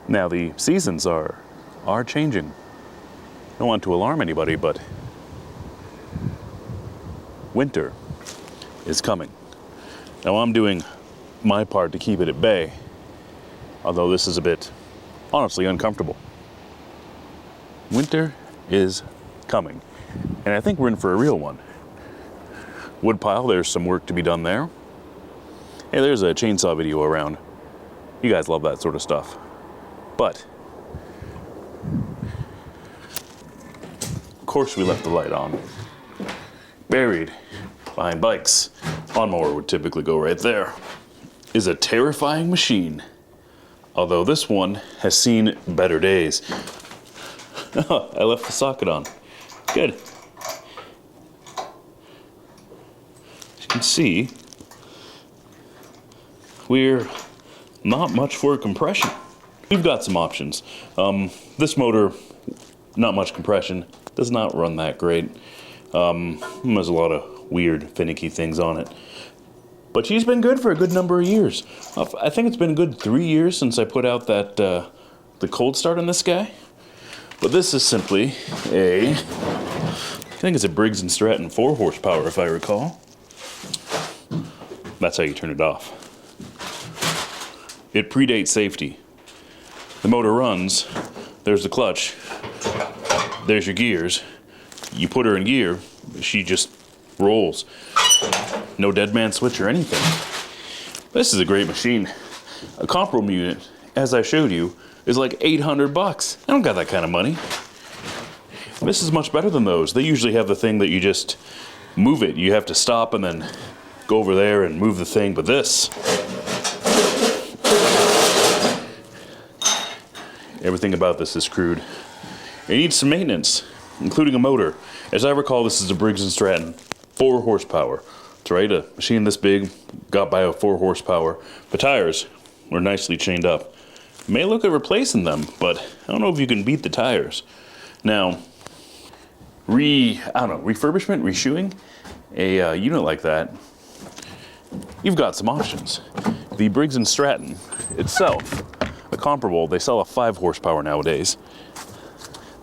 Now the seasons are changing. I don't want to alarm anybody, but winter is coming. Now I'm doing my part to keep it at bay, although this is a bit, honestly, uncomfortable. Winter is coming, and I think we're in for a real one. Woodpile, there's some work to be done there. Hey, there's a chainsaw video around. You guys love that sort of stuff. But, of course we left the light on. Buried behind bikes, lawnmower would typically go right there, is a terrifying machine. Although this one has seen better days. I left the socket on. Good. As you can see, we're not much for compression. We've got some options. This motor, not much compression, does not run that great. There's a lot of weird, finicky things on it. But she's been good for a good number of years. I think it's been a good 3 years since I put out that the cold start on this guy. But this is simply I think it's a Briggs and Straton 4 horsepower, if I recall. That's how you turn it off. It predates safety. The motor runs, there's the clutch, there's your gears. You put her in gear, she just rolls. No dead man switch or anything. This is a great machine. A comparable unit, as I showed you, is like $800. I don't got that kind of money. This is much better than those. They usually have the thing that you just move it. You have to stop and then go over there and move the thing, but this, everything about this is crude. It needs some maintenance, including a motor. As I recall, this is a Briggs and Straton 4 horsepower. That's right, a machine this big got by a 4 horsepower. The tires were nicely chained up. May look at replacing them, but I don't know if you can beat the tires. Now, refurbishment, reshoeing a unit like that, you've got some options. The Briggs and Straton itself, a comparable, they sell a 5 horsepower nowadays.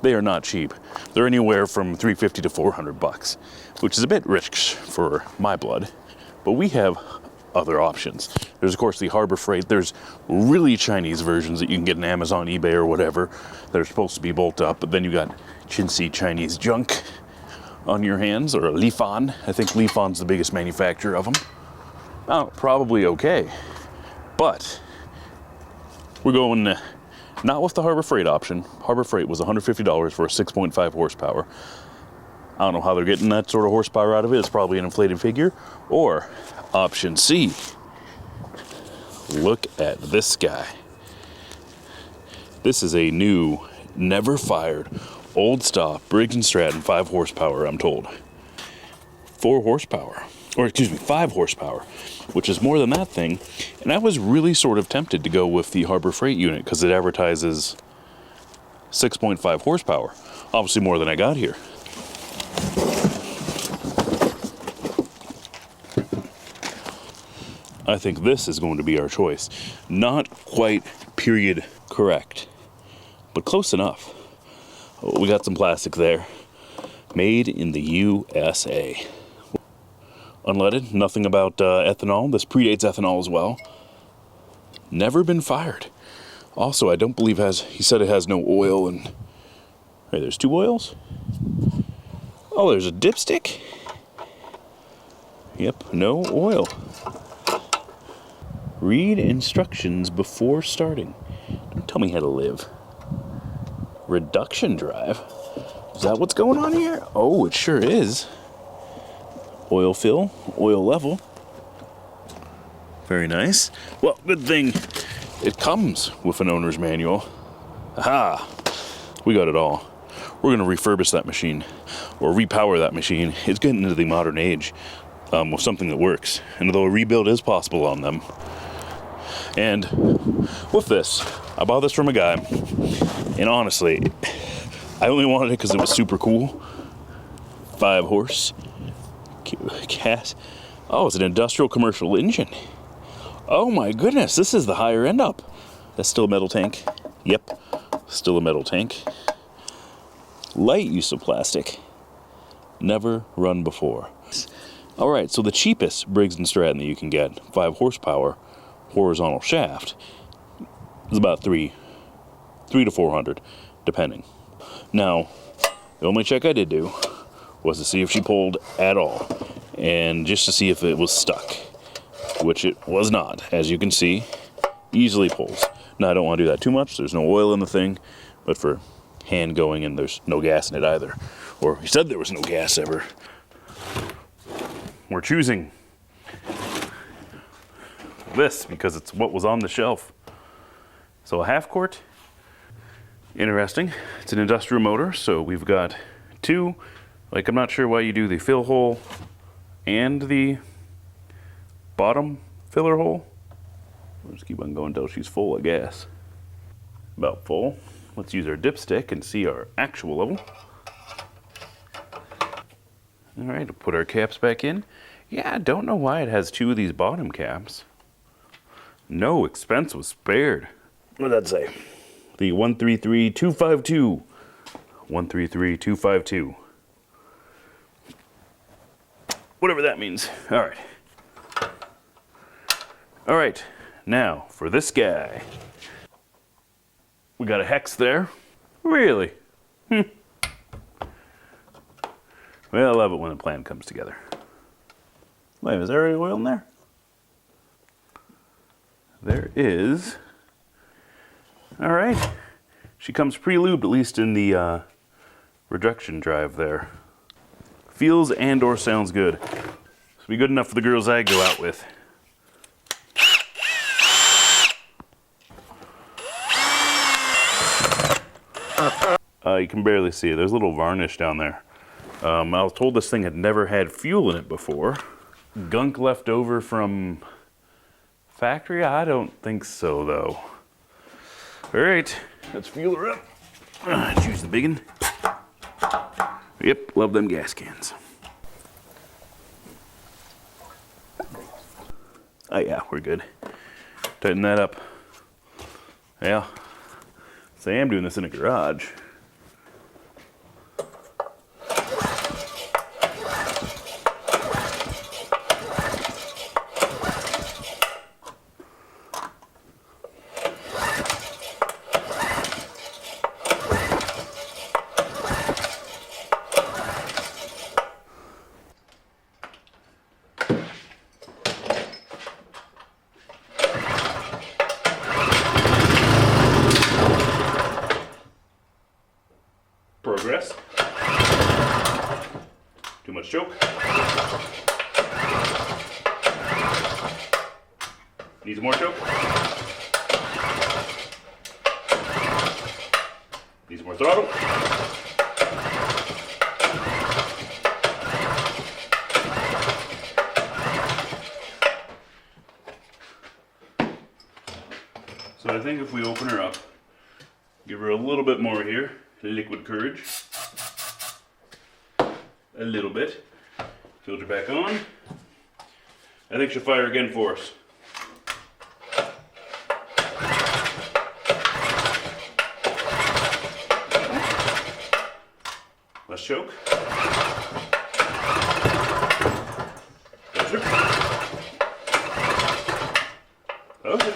They are not cheap. They're anywhere from $350 to $400, which is a bit rich for my blood. But we have other options. There's of course the Harbor Freight. There's really Chinese versions that you can get on Amazon, eBay, or whatever. They're supposed to be bolt up, but then you got chintzy Chinese junk on your hands, or a Lifan. I think Lifan's the biggest manufacturer of them. Oh, probably okay, but we're going not with the Harbor Freight option. Harbor Freight was $150 for a 6.5 horsepower. I don't know how they're getting that sort of horsepower out of it. It's probably an inflated figure. Or option C. Look at this guy. This is a new, never fired, old stock Briggs and Straton 5 horsepower, I'm told. 4 horsepower. Or excuse me, 5 horsepower, which is more than that thing. And I was really sort of tempted to go with the Harbor Freight unit because it advertises 6.5 horsepower. Obviously more than I got here. I think this is going to be our choice. Not quite period correct, but close enough. We got some plastic there. Made in the USA. Unleaded, nothing about ethanol. This predates ethanol as well. Never been fired. Also, I don't believe he said it has no oil and... Hey, there's 2 oils? Oh, there's a dipstick? Yep, no oil. Read instructions before starting. Don't tell me how to live. Reduction drive? Is that what's going on here? Oh, it sure is. Oil fill, oil level. Very nice. Well, good thing it comes with an owner's manual. Aha! We got it all. We're going to refurbish that machine, or repower that machine. It's getting into the modern age with something that works. And although a rebuild is possible on them. And with this, I bought this from a guy, and honestly, I only wanted it because it was super cool. 5 horse. Cat. Oh, it's an industrial commercial engine. Oh my goodness, this is the higher end up. That's still a metal tank. Yep, still a metal tank. Light use of plastic. Never run before. All right, so the cheapest Briggs and Straton that you can get, 5 horsepower, horizontal shaft, is about three to 400, depending. Now, the only check I did do was to see if she pulled at all, and just to see if it was stuck, which it was not. As you can see, easily pulls. Now, I don't want to do that too much. There's no oil in the thing, but for hand going, and there's no gas in it either. Or he said there was no gas ever. We're choosing this because it's what was on the shelf. So a half quart, interesting. It's an industrial motor, so we've got 2. Like, I'm not sure why you do the fill hole and the bottom filler hole. We'll just keep on going until she's full of gas. About full. Let's use our dipstick and see our actual level. All right, we'll put our caps back in. Yeah, I don't know why it has 2 of these bottom caps. No expense was spared. What did that say? The 133252. 133252. Whatever that means. All right. All right, now for this guy. We got a hex there. Really? Well, I love it when a plan comes together. Wait, is there any oil in there? There is. All right. She comes pre-lubed, at least in the reduction drive there. Feels and or sounds good. This will be good enough for the girls I go out with. You can barely see it. There's a little varnish down there. I was told this thing had never had fuel in it before. Gunk left over from factory? I don't think so, though. All right, let's fuel her up. Choose the big one. Yep, love them gas cans. Oh yeah, we're good. Tighten that up. Yeah, so I am doing this in a garage. Progress. Too much choke. Needs more choke. Needs more throttle. So I think if we open her up, give her a little bit more here. Liquid courage. A little bit. Filter back on. I think she'll fire again for us. Less choke. Closer. Okay.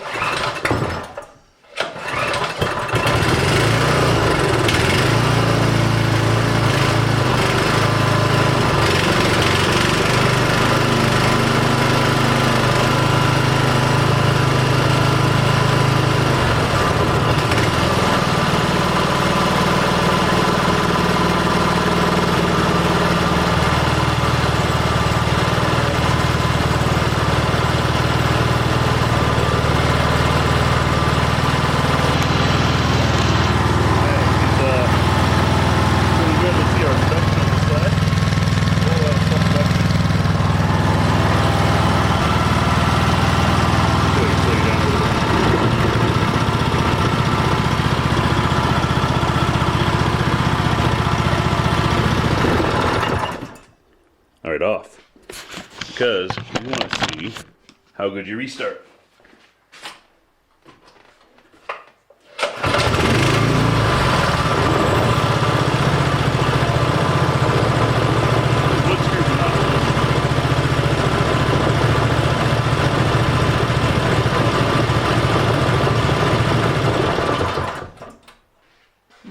Off because we want to see how good you restart.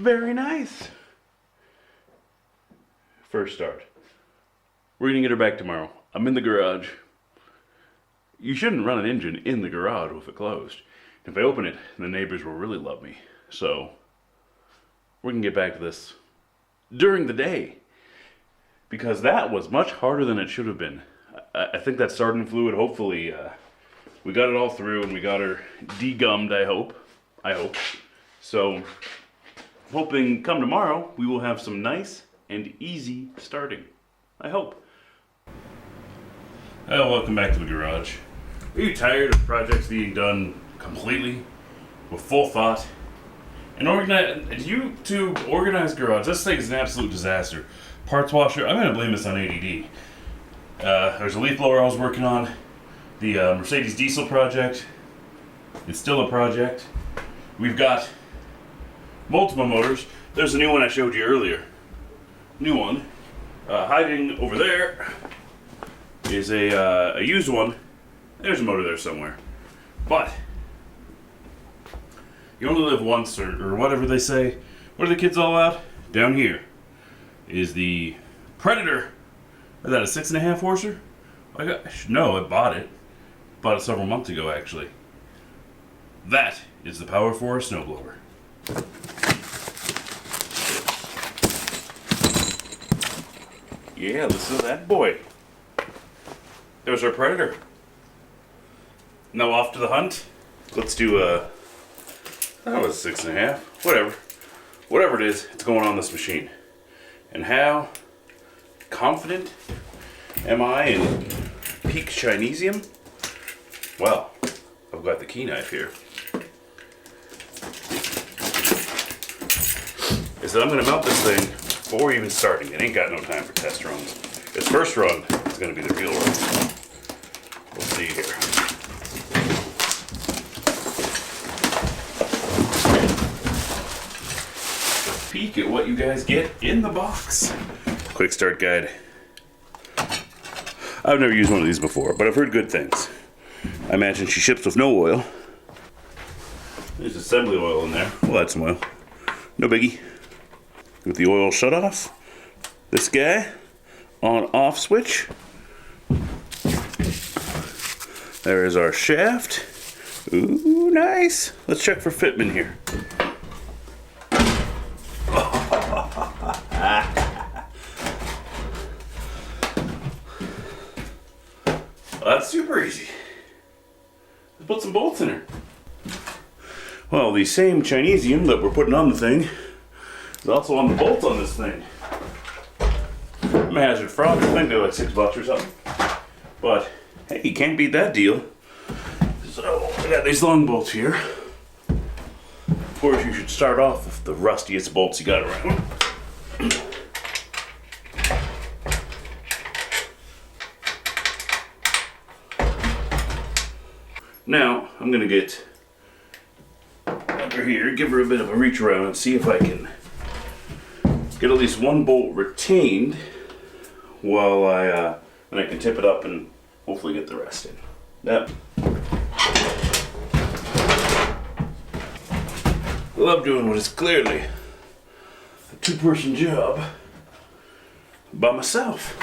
Very nice. First start. We're gonna get her back tomorrow. I'm in the garage. You shouldn't run an engine in the garage with it closed. If I open it, the neighbors will really love me. So, we're gonna get back to this during the day. Because that was much harder than it should have been. I think that starting fluid, hopefully, we got it all through and we got her degummed, I hope. So, hoping come tomorrow, we will have some nice and easy starting. I hope. Well, welcome back to the garage. Are you tired of projects being done completely, with full thought? And organized garage, this thing is an absolute disaster. Parts washer, I'm going to blame this on ADD. There's a leaf blower I was working on. The Mercedes diesel project. It's still a project. We've got multiple motors. There's a new one I showed you earlier. New one. Hiding over there is a used one. There's a motor there somewhere. But you only live once, or whatever they say. What are the kids all about? Down here is the Predator. Is that a 6.5 horser? No, I bought it. Bought it several months ago, actually. That is the power for a snowblower. Yeah, listen to that boy. There's our Predator. Now off to the hunt. Let's do that was 6.5. Whatever it is, it's going on this machine. And how confident am I in peak Chinesium? Well, I've got the key knife here. Is that I'm going to mount this thing before even starting. It ain't got no time for test runs. Its first run is going to be the real run. We'll see here. Peek at what you guys get in the box. Quick start guide. I've never used one of these before, but I've heard good things. I imagine she ships with no oil. There's assembly oil in there. We'll add some oil. No biggie. With the oil shut off. This guy, on off switch. There is our shaft. Ooh, nice. Let's check for fitment here. Well, that's super easy. Let's put some bolts in her. Well, the same Chinesium that we're putting on the thing is also on the bolts on this thing. I'm a hazard fraud. I think they're like $6 or something. But hey, you can't beat that deal. So I got these long bolts here. Of course, you should start off with the rustiest bolts you got around. Now, I'm going to get under here, give her a bit of a reach around and see if I can get at least one bolt retained while then I can tip it up and hopefully get the rest in. Yep. I love doing what is clearly a two-person job by myself.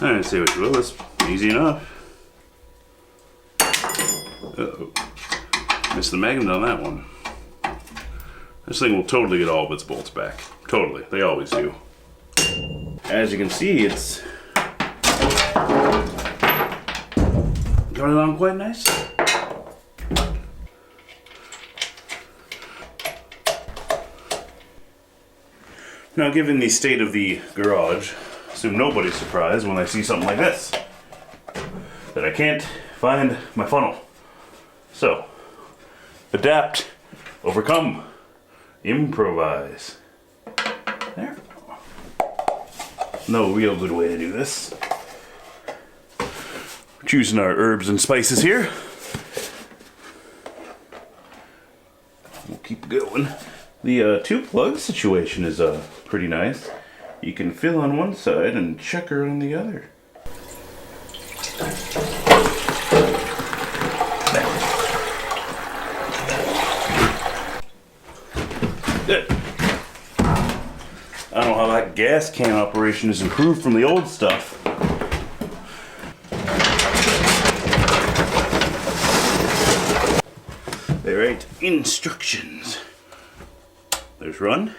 I didn't say what you will, that's easy enough. Uh-oh. Missed the magnet on that one. This thing will totally get all of its bolts back. Totally, they always do. As you can see, it's going along quite nice. Now, given the state of the garage, I assume nobody's surprised when they see something like this, that I can't find my funnel. So, adapt, overcome, improvise. There. No real good way to do this. We're choosing our herbs and spices here. We'll keep going. The two plug situation is pretty nice. You can fill on one side and checker on the other. Good. I don't know how that gas can operation is improved from the old stuff. They write instructions. There's run.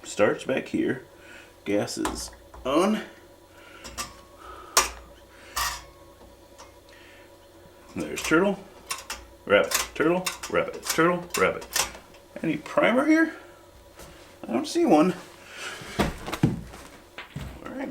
Starts back here. Gas is on. There's turtle, rabbit, turtle, rabbit, turtle, rabbit. Any primer here? I don't see one. All right.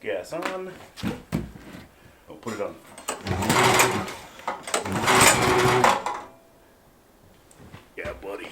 Gas on. Oh, put it on. Yeah, buddy.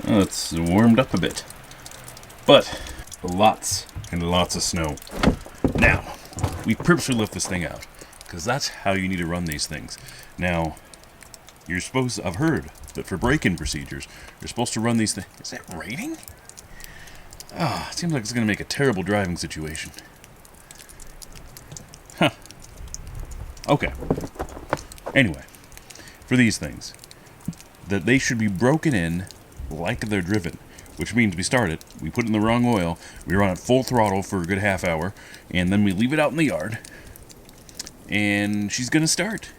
Well, it's warmed up a bit, but lots and lots of snow. Now, we purposely left this thing out, because that's how you need to run these things. Now, you're supposed to, I've heard that for break-in procedures, you're supposed to run these things. Is it raining? Ah, it seems like it's going to make a terrible driving situation. Huh. Okay. Anyway, for these things, that they should be broken in like they're driven, which means we start it, we put in the wrong oil, we run it full throttle for a good half hour, and then we leave it out in the yard, and she's gonna start.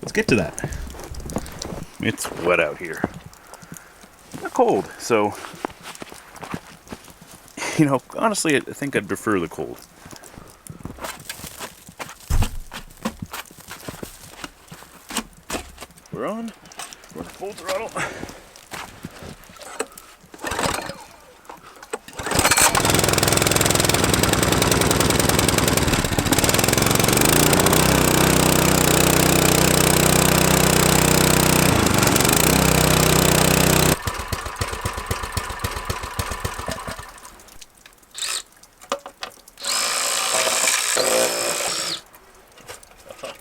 Let's get to that. It's wet out here. Not cold, so, you know, honestly, I think I'd prefer the cold. We're on. We're full throttle.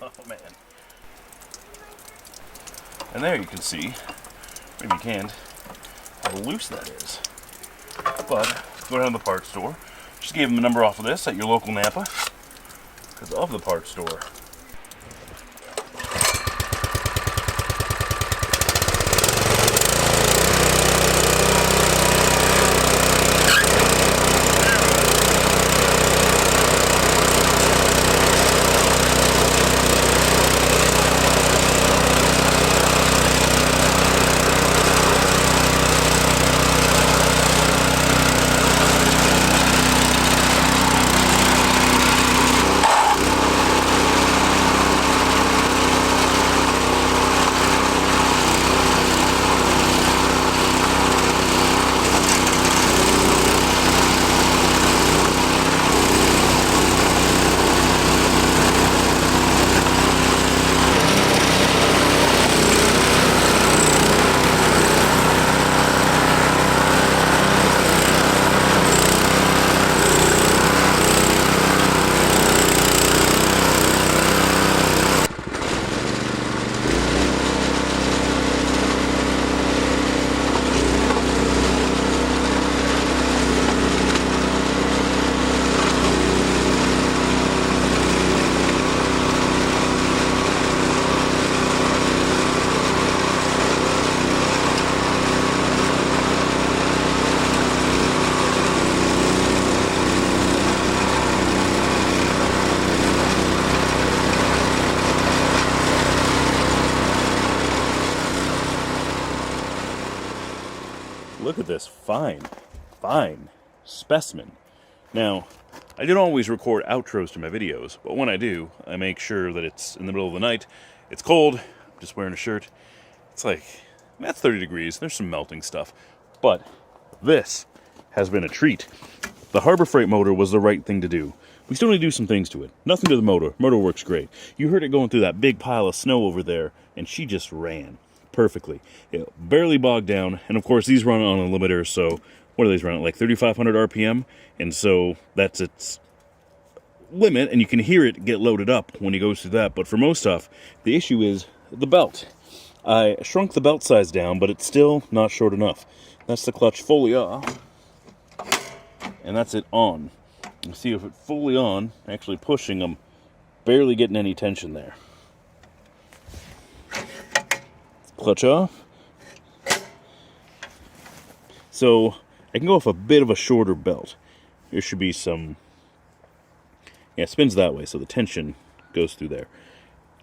Oh man. And there you can see, maybe you can't, how loose that is. But, go down to the parts store. Just gave them a number off of this at your local Napa. Because of the parts store. Look at this fine specimen. Now, I don't always record outros to my videos, but when I do, I make sure that it's in the middle of the night. It's cold. I'm just wearing a shirt. It's like, that's 30 degrees. There's some melting stuff. But this has been a treat. The Harbor Freight motor was the right thing to do. We still need to do some things to it. Nothing to the motor. Motor works great. You heard it going through that big pile of snow over there, and she just ran perfectly. It barely bogged down, and of course these run on a limiter, so what do these run at, like 3,500 RPM? And so that's its limit, and you can hear it get loaded up when he goes through that. But for most stuff, the issue is the belt. I shrunk the belt size down, but it's still not short enough. That's the clutch fully off, and that's it on. You see if it's fully on, actually pushing, I'm barely getting any tension there. Clutch off. So I can go off a bit of a shorter belt. There should be some, yeah, it spins that way, so the tension goes through there.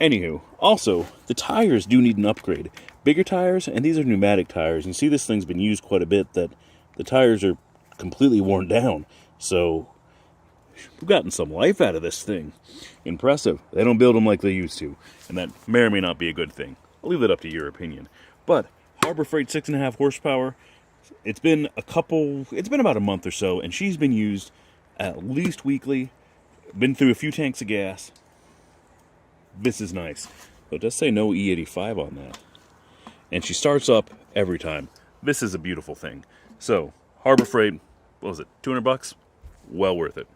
Anywho, also, the tires do need an upgrade. Bigger tires, and these are pneumatic tires. You see this thing's been used quite a bit, that the tires are completely worn down. So we've gotten some life out of this thing. Impressive. They don't build them like they used to, and that may or may not be a good thing. I'll leave that up to your opinion. But Harbor Freight 6.5 horsepower, it's been about a month or so, and she's been used at least weekly. Been through a few tanks of gas. This is nice. So it does say no E85 on that. And she starts up every time. This is a beautiful thing. So, Harbor Freight, what was it, $200? Well worth it.